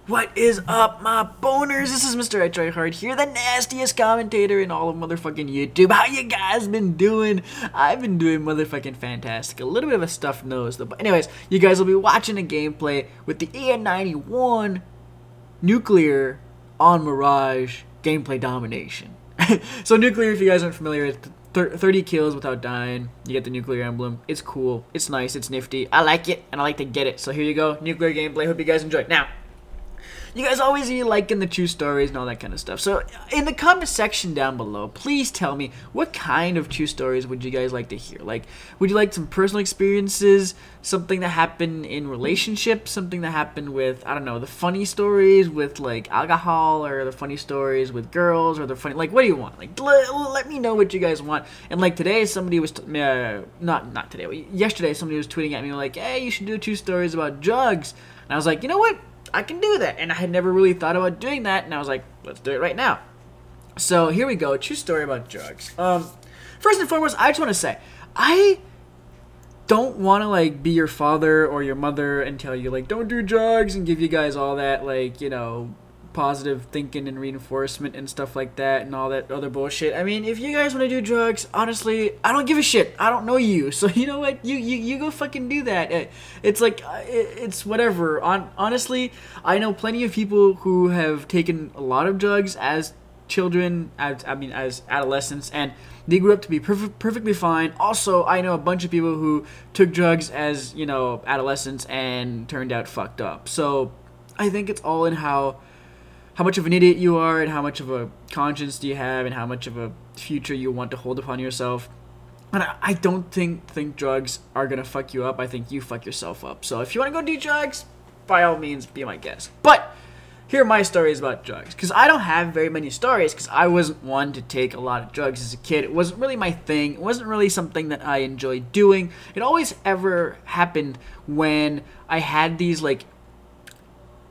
What is up, my boners? This is MrITryHard here, the nastiest commentator in all of motherfucking YouTube. How you guys been doing? I've been doing motherfucking fantastic. A little bit of a stuffed nose though. But anyways, you guys will be watching a gameplay with the EN91 nuclear on Mirage gameplay domination. So nuclear, if you guys aren't familiar, it's 30 kills without dying. You get the nuclear emblem. It's cool. It's nice. It's nifty. I like it, and I like to get it. So here you go. Nuclear gameplay. Hope you guys enjoy. Now, you guys always be liking the true stories and all that kind of stuff. So in the comment section down below, please tell me what kind of true stories would you guys like to hear. Like, would you like some personal experiences, something that happened in relationships, something that happened with, I don't know, the funny stories with like alcohol, or the funny stories with girls, or the funny, like, what do you want? Like, let me know what you guys want. And like today, somebody was, not today, yesterday, somebody was tweeting at me like, hey, you should do true stories about drugs. And I was like, you know what? I can do that, and I had never really thought about doing that, and I was like, let's do it right now. So here we go, a true story about drugs. First and foremost, I just want to say, I don't want to like be your father or your mother and tell you like don't do drugs and give you guys all that like, you know, positive thinking and reinforcement and stuff like that and all that other bullshit. I mean, if you guys want to do drugs, honestly, I don't give a shit. I don't know you, so you know what? You go fucking do that. It's like it's whatever. Honestly, I know plenty of people who have taken a lot of drugs as children, as adolescents, and they grew up to be perfectly fine. Also, I know a bunch of people who took drugs as, you know, adolescents and turned out fucked up. So I think it's all in how much of an idiot you are, and how much of a conscience do you have, and how much of a future you want to hold upon yourself. And I don't think drugs are gonna fuck you up. I think you fuck yourself up. So if you want to go do drugs, by all means, be my guest. But here are my stories about drugs, because I don't have very many stories, because I wasn't one to take a lot of drugs as a kid. It wasn't really my thing. It wasn't really something that I enjoyed doing. It always ever happened when I had these like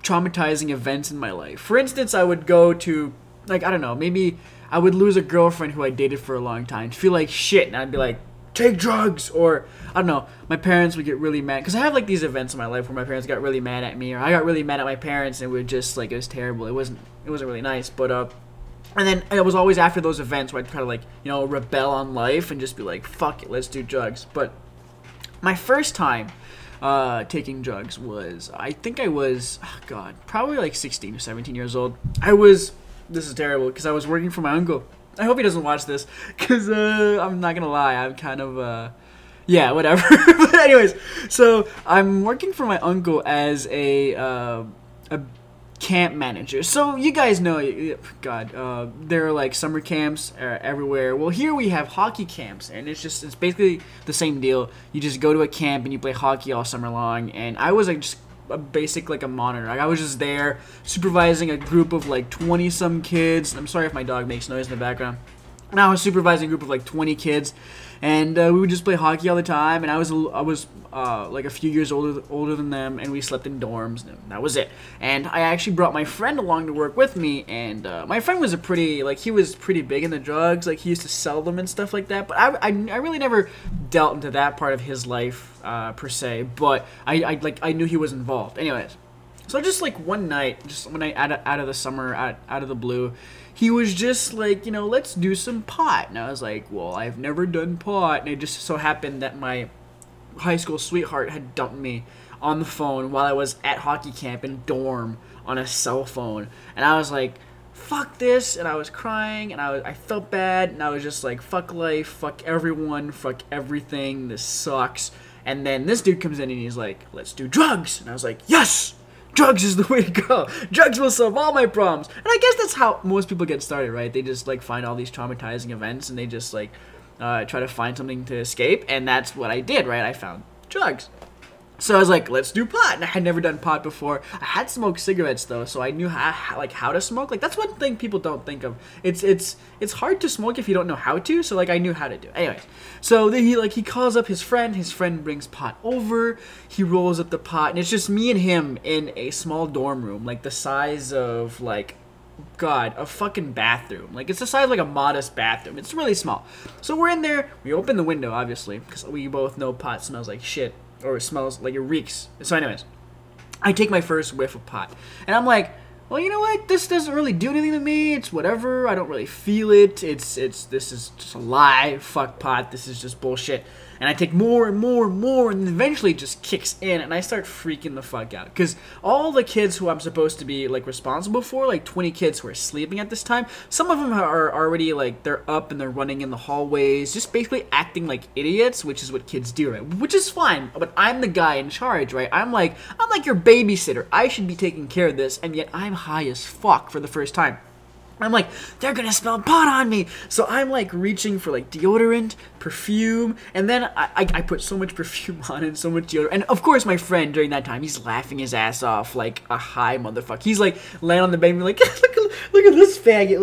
traumatizing events in my life. For instance, I would go to, like, I don't know, maybe I would lose a girlfriend who I dated for a long time, feel like shit, and I'd be like, take drugs, or I don't know, my parents would get really mad, because I have like these events in my life where my parents got really mad at me, or I got really mad at my parents, and it would just like, it was terrible. It wasn't really nice. But and then it was always after those events where I'd kind of like, you know, rebel on life and just be like, fuck it, let's do drugs. But my first time taking drugs was, I think I was, oh God, probably like 16 or 17 years old. This is terrible, because I was working for my uncle. I hope he doesn't watch this, because I'm not gonna lie, I'm kind of, yeah, whatever. But anyways, so I'm working for my uncle as a camp manager. So you guys know, God, there are like summer camps everywhere. Well, here we have hockey camps, and it's basically the same deal. You just go to a camp and you play hockey all summer long. And I was like just a basic like a monitor. Like, I was just there supervising a group of like 20 some kids. I'm sorry if my dog makes noise in the background. And I was supervising a group of like 20 kids, and we would just play hockey all the time. And I was like a few years older than them, and we slept in dorms, and that was it. And I actually brought my friend along to work with me, and my friend was he was pretty big into drugs. Like, he used to sell them and stuff like that. But I really never dealt into that part of his life per se. But I knew he was involved. Anyways, so just like one night out of the summer, out of the blue, he was just like, you know, let's do some pot. And I was like, well, I've never done pot. And it just so happened that my high school sweetheart had dumped me on the phone while I was at hockey camp in dorm on a cell phone. And I was like, fuck this. And I was crying, and I felt bad. And I was just like, fuck life, fuck everyone, fuck everything. This sucks. And then this dude comes in and he's like, let's do drugs. And I was like, yes! Drugs is the way to go. Drugs will solve all my problems. And I guess that's how most people get started, right? They just like find all these traumatizing events, and they just like try to find something to escape. And that's what I did, right? I found drugs. So I was like, let's do pot. And I had never done pot before. I had smoked cigarettes though, so I knew how to smoke. Like, that's one thing people don't think of. It's hard to smoke if you don't know how to. So like, I knew how to do it. Anyways, so then he calls up his friend. His friend brings pot over. He rolls up the pot, and it's just me and him in a small dorm room, like the size of like, God, a fucking bathroom. Like, it's the size of like a modest bathroom. It's really small. So we're in there. We open the window, obviously, because we both know pot smells like shit, or it smells like, it reeks. So anyways, I take my first whiff of pot, and I'm like, well, you know what? This doesn't really do anything to me. It's whatever. I don't really feel it. This is just a lie. Fuck pot. This is just bullshit. And I take more and more and more, and eventually it just kicks in, and I start freaking the fuck out. Because all the kids who I'm supposed to be, like, responsible for, like 20 kids who are sleeping at this time, some of them are already, like, they're up and they're running in the hallways, just basically acting like idiots, which is what kids do, right? Which is fine, but I'm the guy in charge, right? I'm like your babysitter. I should be taking care of this, and yet I'm high as fuck for the first time. I'm like, they're gonna smell pot on me. So I'm like reaching for like deodorant, perfume, and then I put so much perfume on and so much deodorant. And of course my friend during that time, he's laughing his ass off like a high motherfucker. He's like laying on the bed and like, look at this faggot,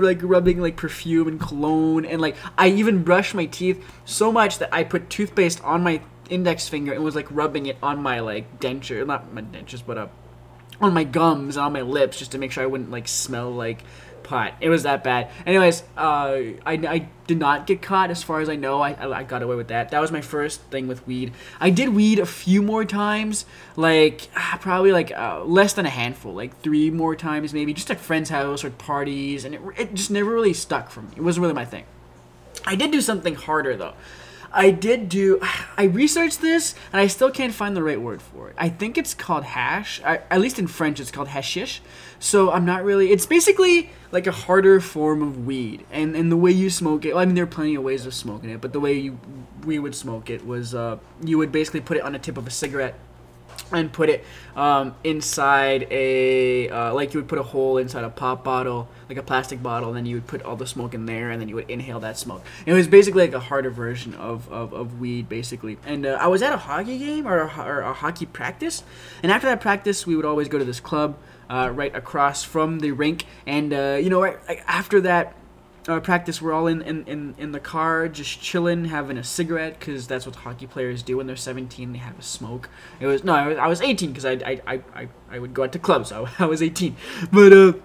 like rubbing like perfume and cologne. And like I even brushed my teeth so much that I put toothpaste on my index finger and was like rubbing it on my like denture, not my dentures, but on my gums and on my lips just to make sure I wouldn't like smell like pot. It was that bad. Anyways, I did not get caught as far as I know. I got away with that. That was my first thing with weed. I did weed a few more times, like probably like less than a handful, like 3 more times maybe, just at friends' house or parties, and it just never really stuck for me. It wasn't really my thing. I did do something harder though. I researched this, and I still can't find the right word for it. I think it's called hash. At least in French, it's called hashish. So I'm not really... It's basically like a harder form of weed. And the way you smoke it... Well, I mean, there are plenty of ways of smoking it, but the way we would smoke it was... you would basically put it on the tip of a cigarette and put it inside a... like you would put a hole inside a pop bottle, like a plastic bottle, and then you would put all the smoke in there, and then you would inhale that smoke. It was basically like a harder version of weed, basically. And I was at a hockey game, or a hockey practice, and after that practice, we would always go to this club right across from the rink, and you know, right after that practice, we're all in the car, just chilling, having a cigarette, because that's what hockey players do when they're 17. They have a smoke. I was 18 because I would go out to clubs. So I was 18, but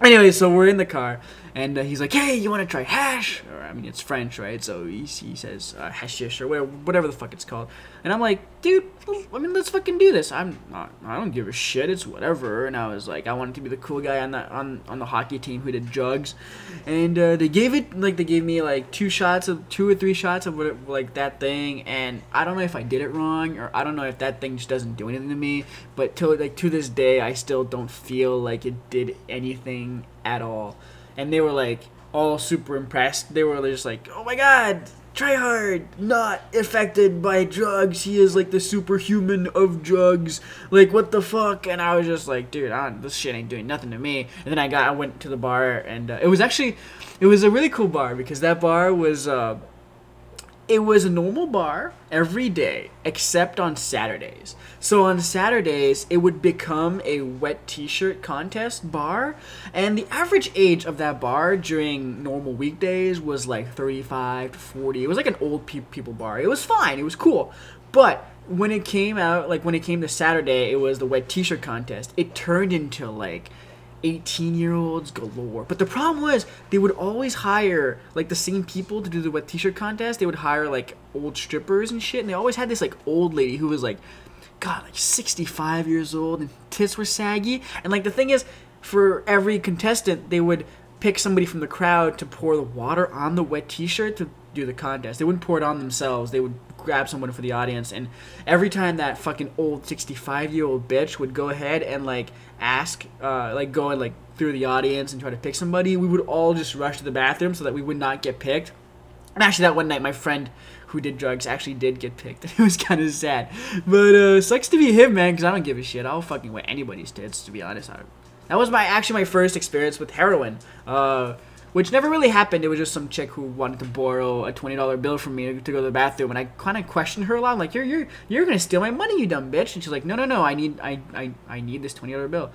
anyway, so we're in the car, and he's like, "Hey, you want to try hash?" Or I mean, it's French, right? So he says hashish or whatever the fuck it's called, and I'm like, "Dude, I mean, let's fucking do this. I don't give a shit. It's whatever." And I was like, I wanted to be the cool guy on the hockey team who did drugs, and they gave me like 2 or 3 shots of like that thing, and I don't know if I did it wrong, or I don't know if that thing just doesn't do anything to me, but to this day, I still don't feel like it did anything at all. And they were like all super impressed. They were just like, "Oh my god, TryHard, not affected by drugs. He is like the superhuman of drugs. Like, what the fuck?" And I was just like, dude, this shit ain't doing nothing to me. And then I went to the bar, and it was a really cool bar, because that bar was it was a normal bar every day except on Saturdays. So on Saturdays, it would become a wet t-shirt contest bar, and the average age of that bar during normal weekdays was like 35 to 40. It was like an old people bar. It was fine. It was cool. But when it came to Saturday, it was the wet t-shirt contest. It turned into like 18-year-olds galore. But the problem was, they would always hire like the same people to do the wet t-shirt contest. They would hire like old strippers and shit, and they always had this like old lady who was like, God, like 65 years old, and tits were saggy. And like the thing is, for every contestant, they would pick somebody from the crowd to pour the water on the wet t-shirt to do the contest. They wouldn't pour it on themselves. They would grab someone for the audience, and every time that fucking old 65-year-old bitch would go ahead and like ask, like go and like through the audience and try to pick somebody, we would all just rush to the bathroom so that we would not get picked. And actually, that one night, my friend who did drugs actually did get picked, and it was kind of sad. But sucks to be him, man, because I don't give a shit. I'll fucking wet anybody's tits, to be honest. That was my first experience with heroin, which never really happened. It was just some chick who wanted to borrow a $20 bill from me to go to the bathroom, and I kind of questioned her a lot. I'm like, you're gonna steal my money, you dumb bitch. And she's like, no, I need this $20 bill.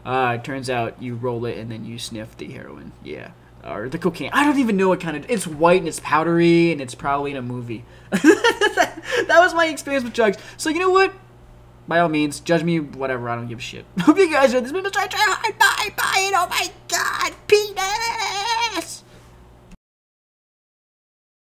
It turns out you roll it and then you sniff the heroin. Yeah. Or the cocaine. I don't even know what kind of... It's white and it's powdery, and it's probably in a movie. That was my experience with drugs. So you know what? By all means, judge me, whatever. I don't give a shit. Hope you guys enjoyed this. MrITryHard. Bye. Oh my god. Penis.